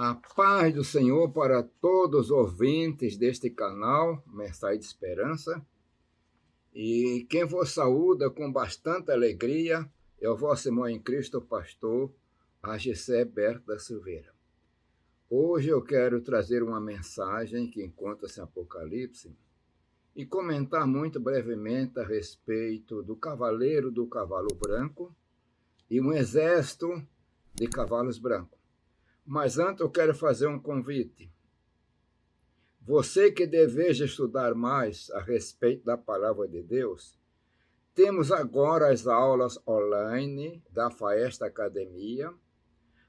A paz do Senhor para todos os ouvintes deste canal, Mensagem de Esperança. E quem vos saúda com bastante alegria é o vosso irmão em Cristo, pastor Agissé Berto da Silveira. Hoje eu quero trazer uma mensagem que encontra-se em Apocalipse e comentar muito brevemente a respeito do cavaleiro do cavalo branco e um exército de cavalos brancos. Mas antes eu quero fazer um convite. Você que deseja estudar mais a respeito da Palavra de Deus, temos agora as aulas online da Faesta Academia,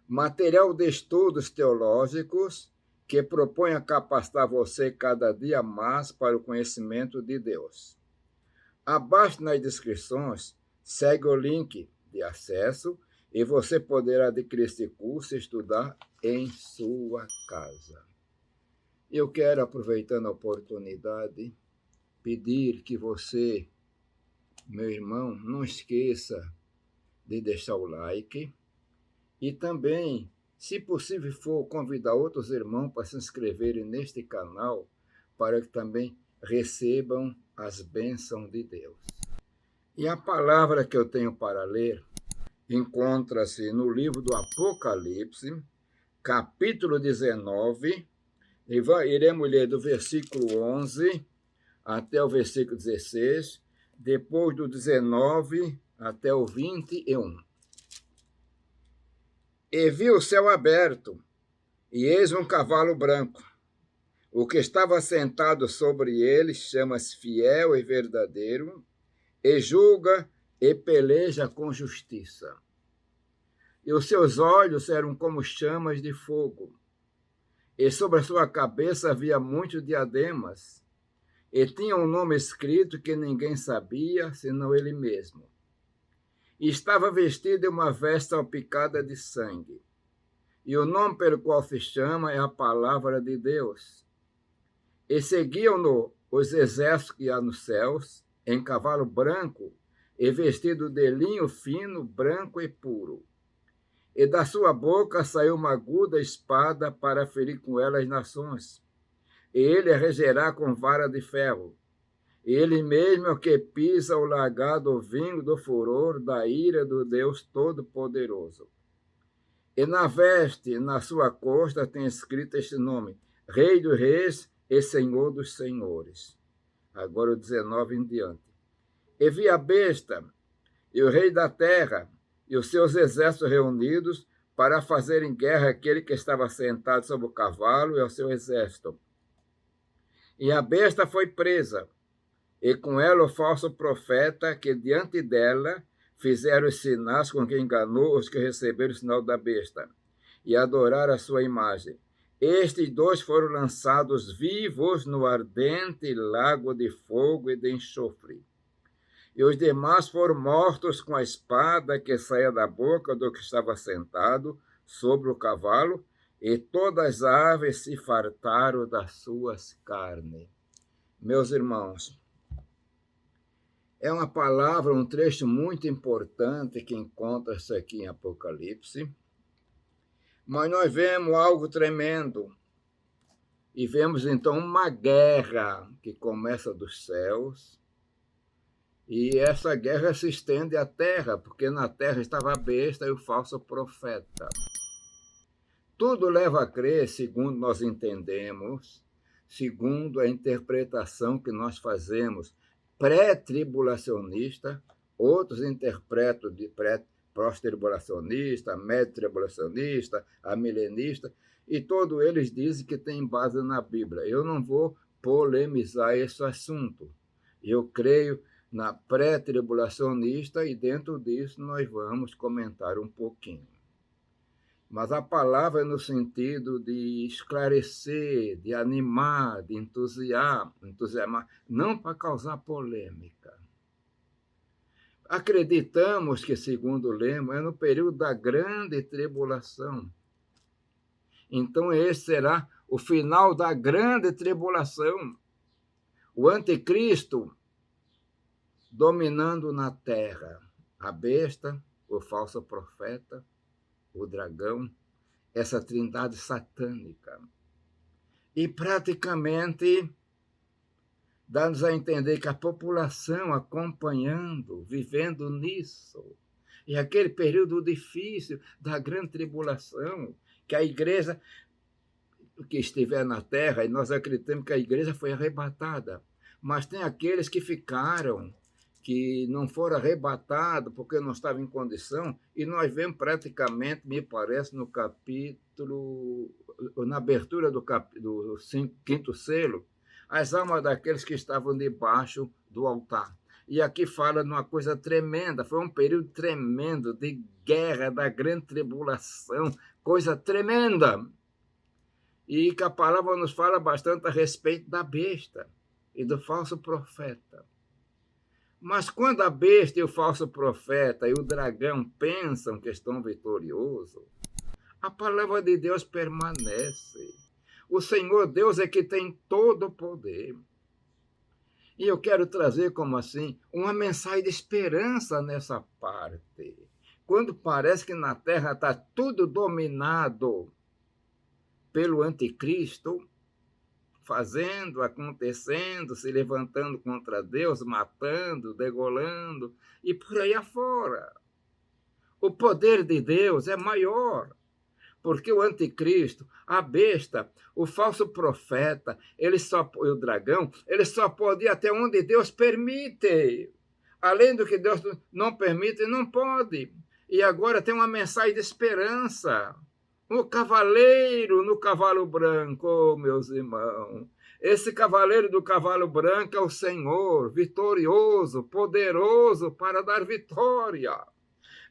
material de estudos teológicos que propõe a capacitar você cada dia mais para o conhecimento de Deus. Abaixo nas descrições, segue o link de acesso e você poderá adquirir este curso e estudar em sua casa. Eu quero, aproveitando a oportunidade, pedir que você, meu irmão, não esqueça de deixar o like e também, se possível for, convidar outros irmãos para se inscreverem neste canal para que também recebam as bênçãos de Deus. E a palavra que eu tenho para ler encontra-se no livro do Apocalipse, capítulo 19, iremos ler do versículo 11 até o versículo 16, depois do 19 até o 21. E vi o céu aberto, e eis um cavalo branco. O que estava sentado sobre ele chama-se Fiel e Verdadeiro, e julga e peleja com justiça. E os seus olhos eram como chamas de fogo, e sobre a sua cabeça havia muitos diademas, e tinha um nome escrito que ninguém sabia, senão ele mesmo. E estava vestido de uma veste salpicada de sangue, e o nome pelo qual se chama é a Palavra de Deus. E seguiam-no os exércitos que há nos céus, em cavalo branco, e vestido de linho fino, branco e puro. E da sua boca saiu uma aguda espada para ferir com ela as nações. E ele a regerá com vara de ferro. E ele mesmo é o que pisa o lagar do vinho do furor da ira do Deus Todo-Poderoso. E na veste, na sua costa, tem escrito este nome: Rei dos Reis e Senhor dos Senhores. Agora o 19 em diante. E vi a besta e o rei da terra e os seus exércitos reunidos para fazerem guerra àquele que estava sentado sobre o cavalo e ao seu exército. E a besta foi presa, e com ela o falso profeta que diante dela fizeram os sinais com que enganou os que receberam o sinal da besta e adoraram a sua imagem. Estes dois foram lançados vivos no ardente lago de fogo e de enxofre. E os demais foram mortos com a espada que saía da boca do que estava sentado sobre o cavalo, e todas as aves se fartaram das suas carnes. Meus irmãos, é uma palavra, um trecho muito importante que encontra-se aqui em Apocalipse, mas nós vemos algo tremendo, e vemos então uma guerra que começa dos céus, e essa guerra se estende à terra, porque na terra estava a besta e o falso profeta. Tudo leva a crer, segundo nós entendemos, segundo a interpretação que nós fazemos, pré-tribulacionista, outros interpretam de pós-tribulacionista, médio-tribulacionista, amilenista, e todos eles dizem que tem base na Bíblia. Eu não vou polemizar esse assunto. Eu creio na pré-tribulacionista e dentro disso nós vamos comentar um pouquinho. Mas a palavra é no sentido de esclarecer, de animar, de entusiasmar, não para causar polêmica. Acreditamos que, segundo lemos, é no período da grande tribulação. Então esse será o final da grande tribulação. O anticristo dominando na terra, a besta, o falso profeta, o dragão, essa trindade satânica. E praticamente dá-nos a entender que a população acompanhando, vivendo nisso, e aquele período difícil da grande tribulação, que a igreja que estiver na terra, e nós acreditamos que a igreja foi arrebatada, mas tem aqueles que ficaram, que não foram arrebatados porque não estavam em condição, e nós vemos praticamente, me parece, no capítulo, na abertura do quinto selo, as almas daqueles que estavam debaixo do altar. E aqui fala de uma coisa tremenda, foi um período tremendo de guerra, da grande tribulação, coisa tremenda. E que a palavra nos fala bastante a respeito da besta e do falso profeta. Mas quando a besta e o falso profeta e o dragão pensam que estão vitoriosos, a palavra de Deus permanece. O Senhor Deus é que tem todo o poder. E eu quero trazer, como assim, uma mensagem de esperança nessa parte. Quando parece que na terra está tudo dominado pelo anticristo, fazendo, acontecendo, se levantando contra Deus, matando, degolando, e por aí afora. O poder de Deus é maior, porque o anticristo, a besta, o falso profeta, o dragão, ele só pode ir até onde Deus permite. Além do que Deus não permite, não pode. E agora tem uma mensagem de esperança. O cavaleiro no cavalo branco, oh, meus irmãos. Esse cavaleiro do cavalo branco é o Senhor, vitorioso, poderoso para dar vitória.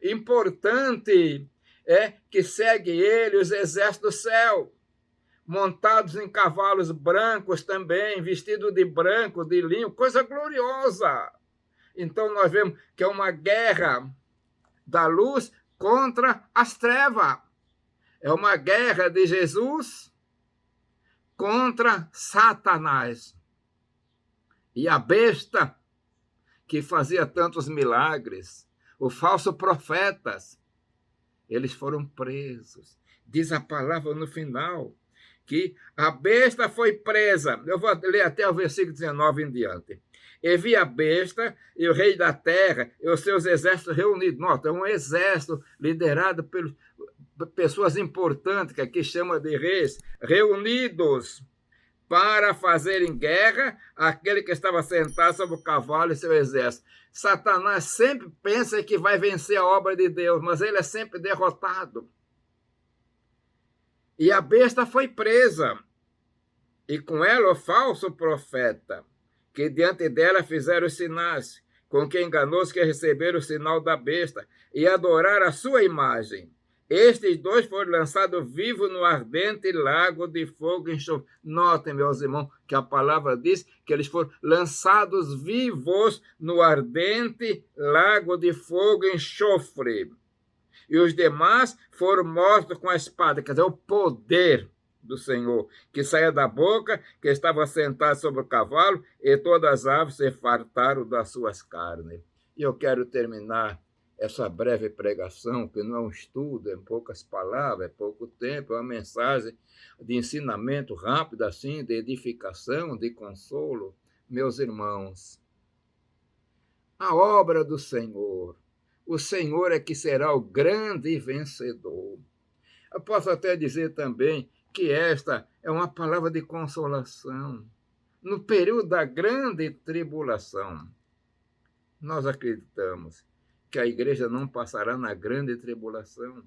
Importante é que segue ele os exércitos do céu, montados em cavalos brancos também, vestidos de branco, de linho, coisa gloriosa. Então nós vemos que é uma guerra da luz contra as trevas. É uma guerra de Jesus contra Satanás. E a besta que fazia tantos milagres, os falsos profetas, eles foram presos. Diz a palavra no final que a besta foi presa. Eu vou ler até o versículo 19 em diante. E vi a besta e o rei da terra e os seus exércitos reunidos. Nota, é um exército liderado por pessoas importantes, que aqui chama de reis, reunidos para fazerem guerra àquele que estava sentado sobre o cavalo e seu exército. Satanás sempre pensa que vai vencer a obra de Deus, mas ele é sempre derrotado. E a besta foi presa, e com ela o falso profeta, que diante dela fizeram os sinais, com que enganou-se que receberam o sinal da besta e adoraram a sua imagem. Estes dois foram lançados vivos no ardente lago de fogo e enxofre. Notem, meus irmãos, que a palavra diz que eles foram lançados vivos no ardente lago de fogo e enxofre. E os demais foram mortos com a espada, quer dizer, o poder do Senhor, que saía da boca, que estava sentado sobre o cavalo, e todas as aves se fartaram das suas carnes. E eu quero terminar essa breve pregação, que não é um estudo, é poucas palavras, é pouco tempo, é uma mensagem de ensinamento rápido, assim, de edificação, de consolo. Meus irmãos, a obra do Senhor, o Senhor é que será o grande vencedor. Eu posso até dizer também que esta é uma palavra de consolação. No período da grande tribulação, nós acreditamos que a igreja não passará na grande tribulação.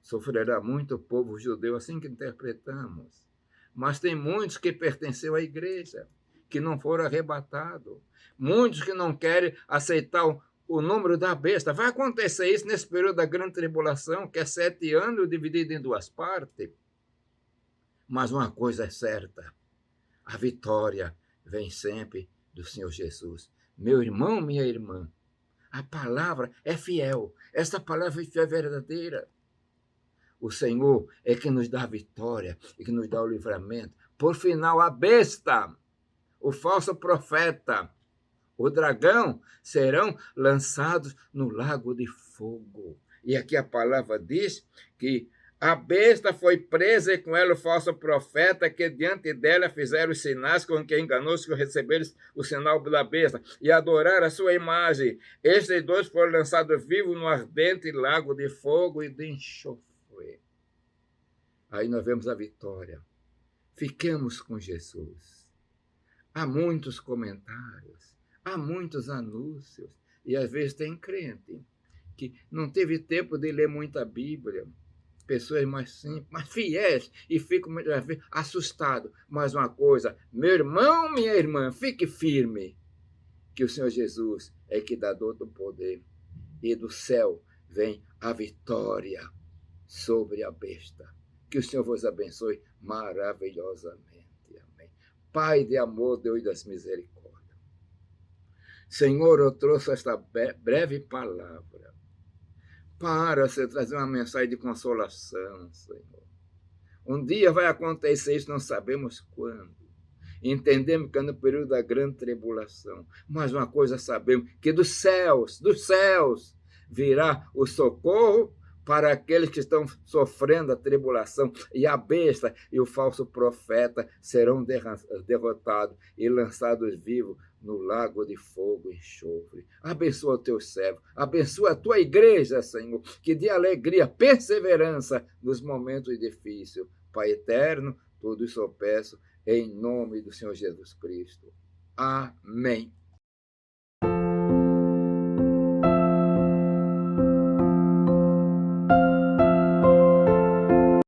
Sofrerá muito o povo judeu, assim que interpretamos. Mas tem muitos que pertenceu à igreja, que não foram arrebatados. Muitos que não querem aceitar o número da besta. Vai acontecer isso nesse período da grande tribulação, que é 7 anos dividido em 2 partes. Mas uma coisa é certa, a vitória vem sempre do Senhor Jesus. Meu irmão, minha irmã, a palavra é fiel. Essa palavra é verdadeira. O Senhor é que nos dá a vitória e que nos dá o livramento. Por final, a besta, o falso profeta, o dragão serão lançados no lago de fogo. E aqui a palavra diz que A besta foi presa e com ela o falso profeta, que diante dela fizeram os sinais com que enganou-se que receberam o sinal da besta e adoraram a sua imagem. Estes dois foram lançados vivos no ardente lago de fogo e de enxofre. Aí nós vemos a vitória. Fiquemos com Jesus. Há muitos comentários, há muitos anúncios, e às vezes tem crente que não teve tempo de ler muita Bíblia, pessoas mais simples, mais fiéis, e ficam muitas vezes assustados. Mas uma coisa, meu irmão, minha irmã, fique firme, que o Senhor Jesus é que dá dor do poder, e do céu vem a vitória sobre a besta. Que o Senhor vos abençoe maravilhosamente. Amém. Pai de amor, Deus das misericórdias. Senhor, eu trouxe esta breve palavra para você trazer uma mensagem de consolação, Senhor. Um dia vai acontecer isso, não sabemos quando. Entendemos que é no período da grande tribulação. Mas uma coisa sabemos, que dos céus, virá o socorro para aqueles que estão sofrendo a tribulação, e a besta e o falso profeta serão derrotados e lançados vivos no lago de fogo e enxofre. Abençoa o teu servo, abençoa a tua igreja, Senhor, que dê alegria, perseverança nos momentos difíceis. Pai eterno, tudo isso eu peço em nome do Senhor Jesus Cristo. Amém.